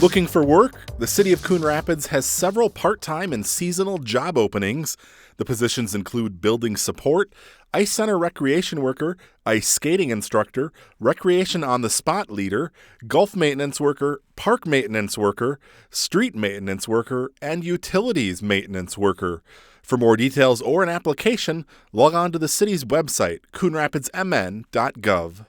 Looking for work? The city of Coon Rapids has several part-time and seasonal job openings. The positions include building support, ice center recreation worker, ice skating instructor, recreation on the spot leader, golf maintenance worker, park maintenance worker, street maintenance worker, and utilities maintenance worker. For more details or an application, log on to the city's website, coonrapidsmn.gov.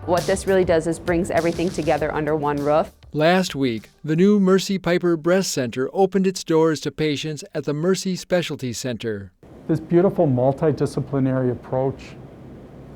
What this really does is brings everything together under one roof. Last week, the new Mercy Piper Breast Center opened its doors to patients at the Mercy Specialty Center. This beautiful multidisciplinary approach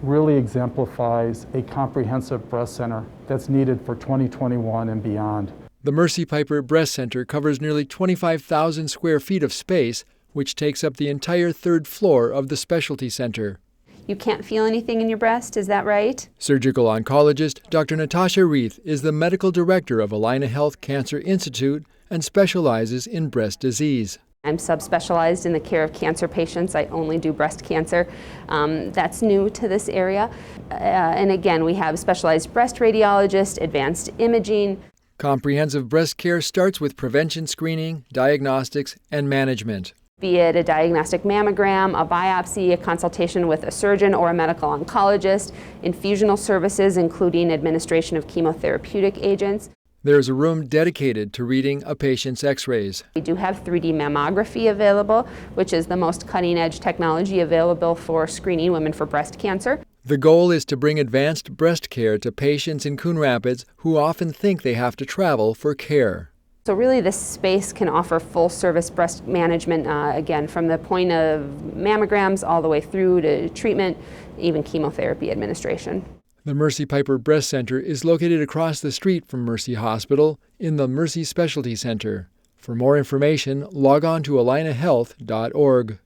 really exemplifies a comprehensive breast center that's needed for 2021 and beyond. The Mercy Piper Breast Center covers nearly 25,000 square feet of space, which takes up the entire third floor of the specialty center. You can't feel anything in your breast, is that right? Surgical oncologist Dr. Natasha Reith is the medical director of Allina Health Cancer Institute and specializes in breast disease. I'm subspecialized in the care of cancer patients. I only do breast cancer. That's new to this area. And again, we have specialized breast radiologists, advanced imaging. Comprehensive breast care starts with prevention screening, diagnostics, and management. Be it a diagnostic mammogram, a biopsy, a consultation with a surgeon or a medical oncologist, infusional services including administration of chemotherapeutic agents. There is a room dedicated to reading a patient's x-rays. We do have 3D mammography available, which is the most cutting-edge technology available for screening women for breast cancer. The goal is to bring advanced breast care to patients in Coon Rapids who often think they have to travel for care. So really this space can offer full-service breast management, again, from the point of mammograms all the way through to treatment, even chemotherapy administration. The Mercy Piper Breast Center is located across the street from Mercy Hospital in the Mercy Specialty Center. For more information, log on to allinahealth.org.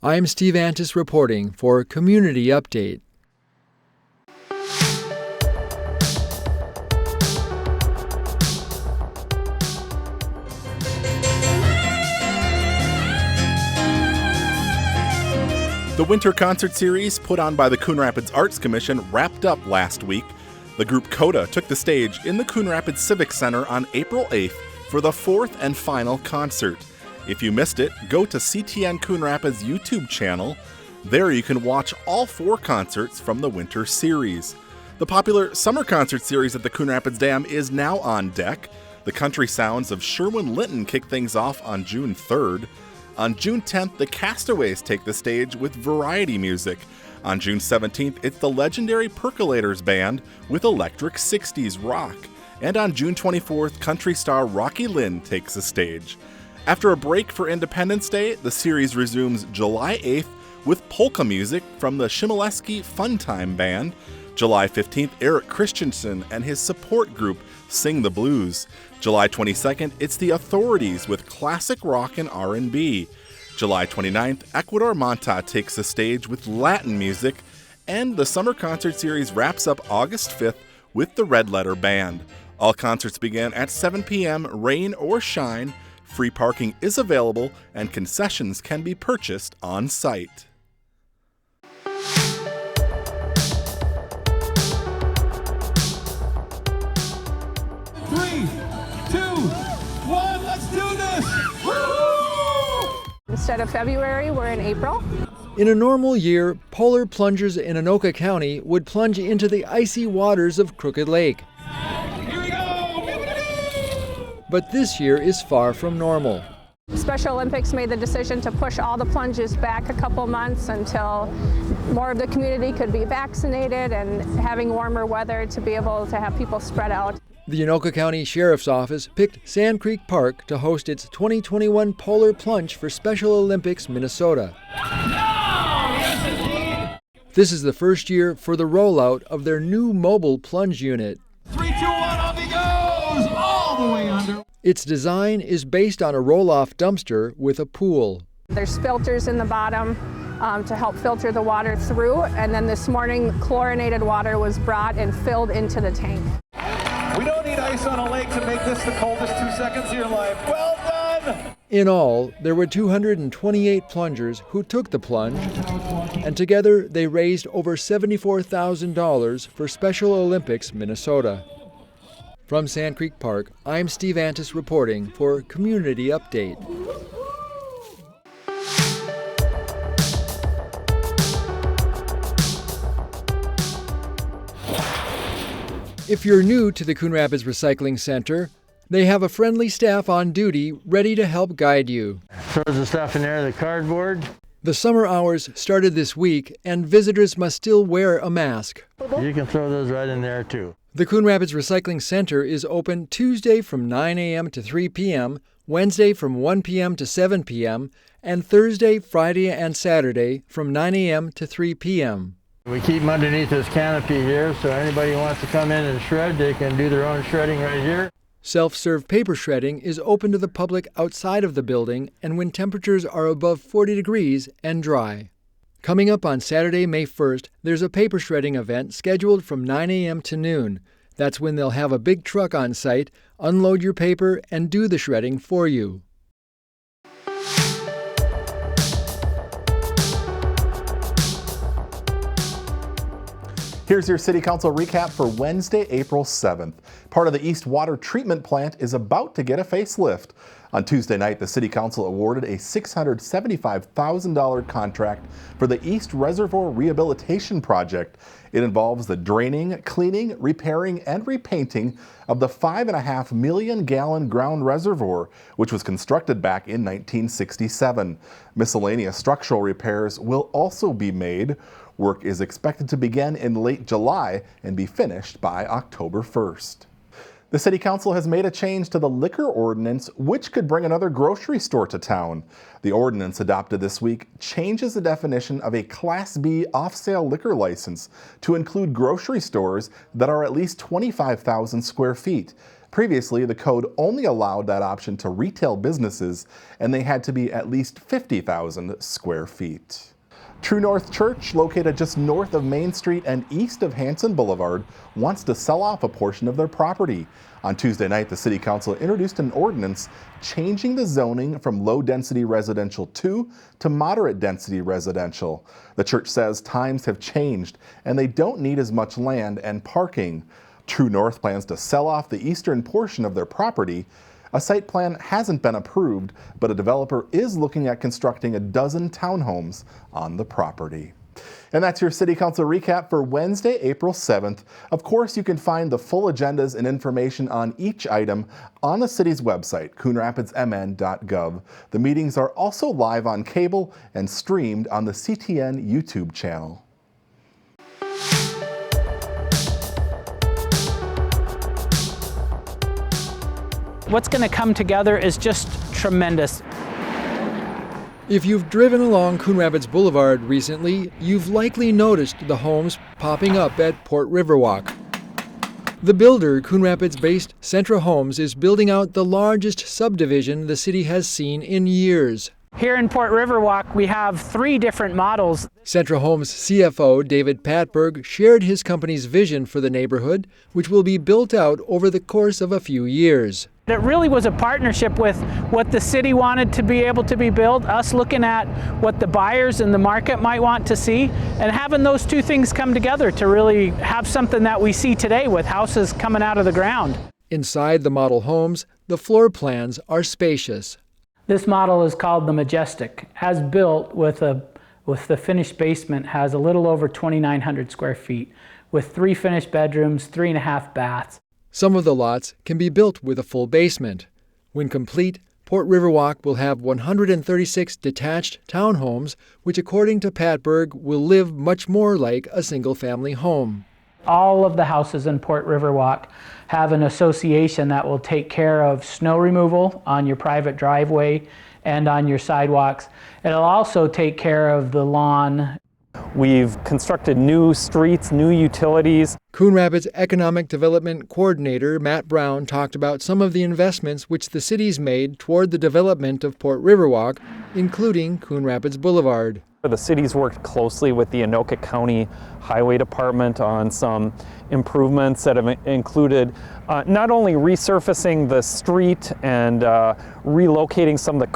I'm Steve Antis reporting for Community Update. The Winter Concert Series, put on by the Coon Rapids Arts Commission, wrapped up last week. The group CODA took the stage in the Coon Rapids Civic Center on April 8th for the fourth and final concert. If you missed it, go to CTN Coon Rapids YouTube channel. There you can watch all 4 concerts from the Winter Series. The popular Summer Concert Series at the Coon Rapids Dam is now on deck. The country sounds of Sherwin Linton kick things off on June 3rd. On June 10th, the Castaways take the stage with variety music. On June 17th, it's the legendary Percolators Band with electric 60s rock. And on June 24th, country star Rocky Lynn takes the stage. After a break for Independence Day, the series resumes July 8th with polka music from the Shimoleski Funtime Band. July 15th, Eric Christensen and his support group sing the blues. July 22nd, it's the Authorities with classic rock and R&B. July 29th, Ecuador Monta takes the stage with Latin music. And the Summer Concert Series wraps up August 5th with the Red Letter Band. All concerts begin at 7 p.m., rain or shine. Free parking is available and concessions can be purchased on site. Instead of February, we're in April. In a normal year, polar plungers in Anoka County would plunge into the icy waters of Crooked Lake. Here we go! But this year is far from normal. Special Olympics made the decision to push all the plunges back a couple months until more of the community could be vaccinated and having warmer weather to be able to have people spread out. The Anoka County Sheriff's Office picked Sand Creek Park to host its 2021 Polar Plunge for Special Olympics Minnesota. This is the first year for the rollout of their new mobile plunge unit. 3, 2, 1, up he goes! All the way under. Its design is based on a roll-off dumpster with a pool. There's filters in the bottom to help filter the water through, and then this morning chlorinated water was brought and filled into the tank. We don't need ice on a lake to make this the coldest 2 seconds of your life. Well done! In all, there were 228 plungers who took the plunge, and together they raised over $74,000 for Special Olympics Minnesota. From Sand Creek Park, I'm Steve Antis reporting for Community Update. If you're new to the Coon Rapids Recycling Center, they have a friendly staff on duty ready to help guide you. Throws the stuff in there, the cardboard. The summer hours started this week, and visitors must still wear a mask. You can throw those right in there too. The Coon Rapids Recycling Center is open Tuesday from 9 a.m. to 3 p.m., Wednesday from 1 p.m. to 7 p.m., and Thursday, Friday, and Saturday from 9 a.m. to 3 p.m. We keep them underneath this canopy here, so anybody who wants to come in and shred, they can do their own shredding right here. Self-serve paper shredding is open to the public outside of the building and when temperatures are above 40 degrees and dry. Coming up on Saturday, May 1st, there's a paper shredding event scheduled from 9 a.m. to noon. That's when they'll have a big truck on site, unload your paper, and do the shredding for you. Here's your City Council recap for Wednesday, April 7th. Part of the East Water Treatment Plant is about to get a facelift. On Tuesday night, the City Council awarded a $675,000 contract for the East Reservoir Rehabilitation Project. It involves the draining, cleaning, repairing, and repainting of the 5.5 million gallon ground reservoir, which was constructed back in 1967. Miscellaneous structural repairs will also be made. Work is expected to begin in late July and be finished by October 1st. The City Council has made a change to the liquor ordinance, which could bring another grocery store to town. The ordinance adopted this week changes the definition of a Class B off-sale liquor license to include grocery stores that are at least 25,000 square feet. Previously, the code only allowed that option to retail businesses, and they had to be at least 50,000 square feet. True North Church, located just north of Main Street and east of Hanson Boulevard, wants to sell off a portion of their property. On Tuesday night, the City Council introduced an ordinance changing the zoning from low-density residential 2 to moderate-density residential. The church says times have changed and they don't need as much land and parking. True North plans to sell off the eastern portion of their property. A site plan hasn't been approved, but a developer is looking at constructing a dozen townhomes on the property. And that's your City Council recap for Wednesday, April 7th. Of course, you can find the full agendas and information on each item on the city's website, coonrapidsmn.gov. The meetings are also live on cable and streamed on the CTN YouTube channel. What's going to come together is just tremendous. If you've driven along Coon Rapids Boulevard recently, you've likely noticed the homes popping up at Port Riverwalk. The builder, Coon Rapids-based Centra Homes, is building out the largest subdivision the city has seen in years. Here in Port Riverwalk, we have 3 different models. Centra Homes CFO David Patberg shared his company's vision for the neighborhood, which will be built out over the course of a few years. It really was a partnership with what the city wanted to be able to be built, us looking at what the buyers and the market might want to see, and having those two things come together to really have something that we see today with houses coming out of the ground. Inside the model homes, the floor plans are spacious. This model is called the Majestic. As built with the finished basement, has a little over 2,900 square feet with 3 finished bedrooms, 3.5 baths. Some of the lots can be built with a full basement. When complete, Port Riverwalk will have 136 detached townhomes, which according to Patberg will live much more like a single-family home. All of the houses in Port Riverwalk have an association that will take care of snow removal on your private driveway and on your sidewalks. It'll also take care of the lawn. We've constructed new streets, new utilities. Coon Rapids Economic Development Coordinator Matt Brown talked about some of the investments which the city's made toward the development of Port Riverwalk, including Coon Rapids Boulevard. The city's worked closely with the Anoka County Highway Department on some improvements that have included not only resurfacing the street and relocating some of the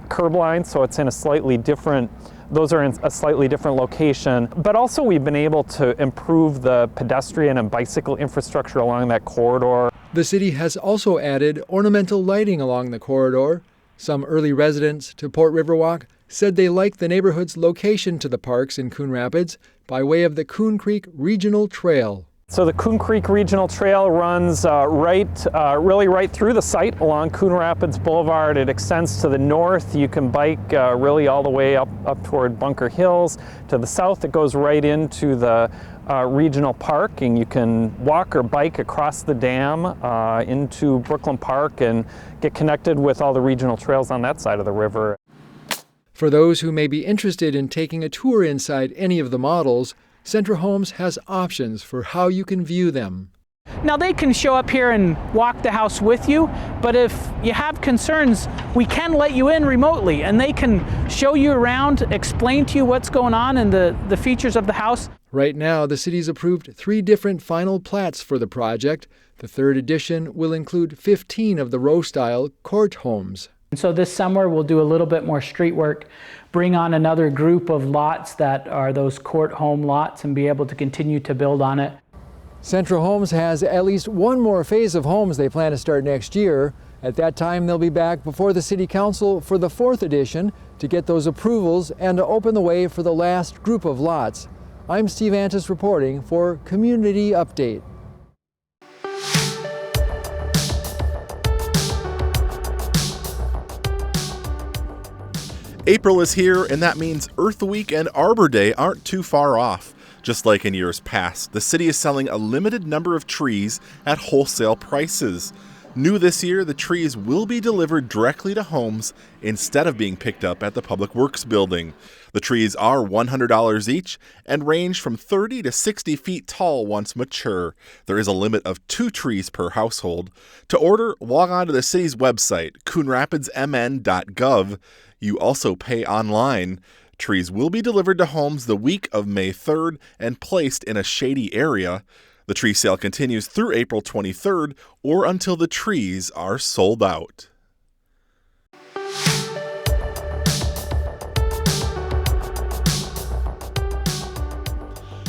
curb lines so it's in a slightly different, those are in a slightly different location, but also we've been able to improve the pedestrian and bicycle infrastructure along that corridor. The city has also added ornamental lighting along the corridor. Some early residents to Port Riverwalk said they liked the neighborhood's location to the parks in Coon Rapids by way of the Coon Creek Regional Trail. So the Coon Creek Regional Trail runs really right through the site along Coon Rapids Boulevard. It extends to the north. You can bike really all the way up toward Bunker Hills. To the south, it goes right into the regional park, and you can walk or bike across the dam into Brooklyn Park and get connected with all the regional trails on that side of the river. For those who may be interested in taking a tour inside any of the models, Centra Homes has options for how you can view them. Now they can show up here and walk the house with you, but if you have concerns, we can let you in remotely and they can show you around, explain to you what's going on and the features of the house. Right now, the city's approved 3 different final plats for the project. The 3rd edition will include 15 of the row-style court homes. So this summer we'll do a little bit more street work, bring on another group of lots that are those court home lots and be able to continue to build on it. Centra Homes has at least one more phase of homes they plan to start next year. At that time, they'll be back before the City Council for the 4th edition to get those approvals and to open the way for the last group of lots. I'm Steve Antis reporting for Community Update. April is here, and that means Earth Week and Arbor Day aren't too far off. Just like in years past, the city is selling a limited number of trees at wholesale prices. New this year, the trees will be delivered directly to homes instead of being picked up at the Public Works building. The trees are $100 each and range from 30 to 60 feet tall once mature. There is a limit of 2 trees per household. To order, log on to the city's website, coonrapidsmn.gov. You also pay online. Trees will be delivered to homes the week of May 3rd and placed in a shady area. The tree sale continues through April 23rd or until the trees are sold out.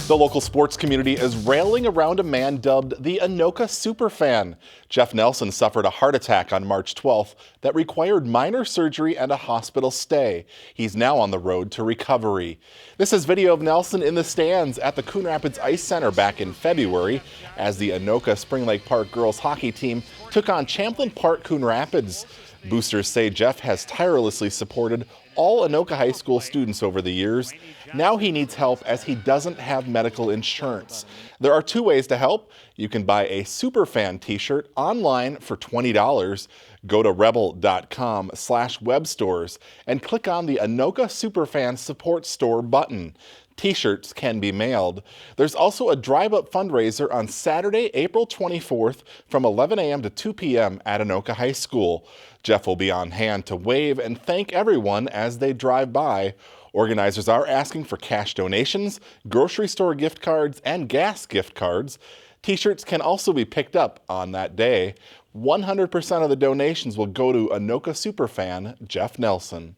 The local sports community is railing around a man dubbed the Anoka Superfan. Jeff Nelson suffered a heart attack on March 12th that required minor surgery and a hospital stay. He's now on the road to recovery. This is video of Nelson in the stands at the Coon Rapids Ice Center back in February as the Anoka Spring Lake Park girls hockey team took on Champlain Park Coon Rapids. Boosters say Jeff has tirelessly supported all Anoka High School students over the years. Now he needs help as he doesn't have medical insurance. There are 2 ways to help. You can buy a Superfan t-shirt online for $20. Go to rebel.com/webstores and click on the Anoka Superfan Support Store button. T-shirts can be mailed. There's also a drive-up fundraiser on Saturday, April 24th from 11 a.m. to 2 p.m. at Anoka High School. Jeff will be on hand to wave and thank everyone as they drive by. Organizers are asking for cash donations, grocery store gift cards, and gas gift cards. T-shirts can also be picked up on that day. 100% of the donations will go to Anoka Superfan Jeff Nelson.